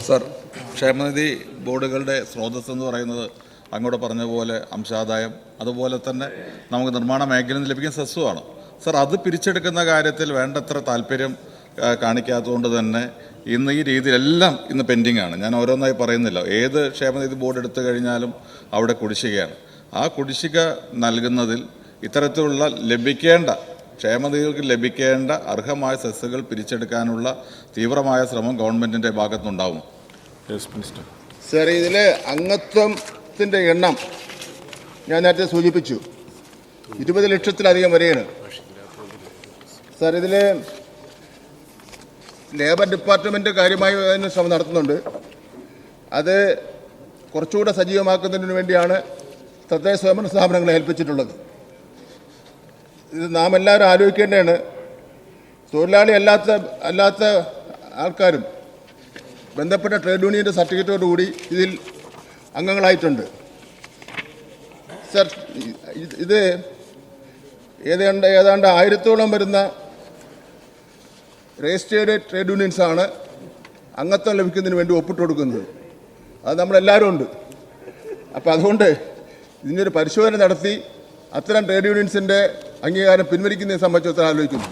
Sir, ക്ഷേമനിധി ബോർഡുകളുടെ സ്രോതസ് എന്ന് പറയുന്നത് അങ്ങോട്ട് പറഞ്ഞ പോലെ അംശാദായം, അതുപോലെ തന്നെ നമുക്ക് നിർമ്മാണ മേഖലയിൽ നിന്ന് ലഭിക്കുന്ന സെസ്സുമാണ്. സർ, അത് പിരിച്ചെടുക്കുന്ന കാര്യത്തിൽ വേണ്ടത്ര താല്പര്യം കാണിക്കാത്തതുകൊണ്ട് തന്നെ ഇന്ന് ഈ രീതിയിലെല്ലാം ഇന്ന് പെൻഡിങ് ആണ്. ഞാൻ ഓരോന്നായി പറയുന്നില്ല. ഏത് ക്ഷേമനിധി ബോർഡ് എടുത്തു കഴിഞ്ഞാലും അവിടെ കുടിശ്ശികയാണ്. ആ കുടിശ്ശിക നൽകുന്നതിൽ ഇത്തരത്തിലുള്ള ക്ഷേമനിധികൾക്ക് ലഭിക്കേണ്ട അർഹമായ സെസ്സുകൾ പിരിച്ചെടുക്കാനുള്ള തീവ്രമായ ശ്രമം ഗവൺമെൻറ്റിൻ്റെ ഭാഗത്തുനിന്നുണ്ടാവും. സർ, ഇതിൽ അംഗത്വത്തിൻ്റെ എണ്ണം ഞാൻ നേരത്തെ സൂചിപ്പിച്ചു, 20 ലക്ഷത്തിലധികം വരെയാണ്. സർ, ഇതിൽ ലേബർ ഡിപ്പാർട്ട്മെൻറ്റ് കാര്യമായി അതിന് ശ്രമം നടത്തുന്നുണ്ട്. അത് കുറച്ചുകൂടെ സജീവമാക്കുന്നതിന് വേണ്ടിയാണ് തദ്ദേശ സ്വയംഭരണ സ്ഥാപനങ്ങളെ ഏൽപ്പിച്ചിട്ടുള്ളത്. ഇത് നാം എല്ലാവരും ആലോചിക്കേണ്ടതാണ്. തൊഴിലാളി അല്ലാത്ത ആൾക്കാരും ബന്ധപ്പെട്ട ട്രേഡ് യൂണിയൻ്റെ സർട്ടിഫിക്കറ്റോടുകൂടി ഇതിൽ അംഗങ്ങളായിട്ടുണ്ട്. സർ, ഇത് ഏതാണ്ട് 1000-ഓളം വരുന്ന രജിസ്റ്റേർഡ് ട്രേഡ് യൂണിയൻസാണ് അംഗത്വം ലഭിക്കുന്നതിന് വേണ്ടി ഒപ്പിട്ട് കൊടുക്കുന്നത്. അത് നമ്മളെല്ലാവരും ഉണ്ട്. അപ്പോൾ അതുകൊണ്ട് ഇതിനൊരു പരിശോധന നടത്തി അത്തരം ട്രേഡ് യൂണിയൻസിൻ്റെ അംഗീകാരം പിൻവലിക്കുന്നതിനെ സംബന്ധിച്ച് ആലോചിക്കുന്നു.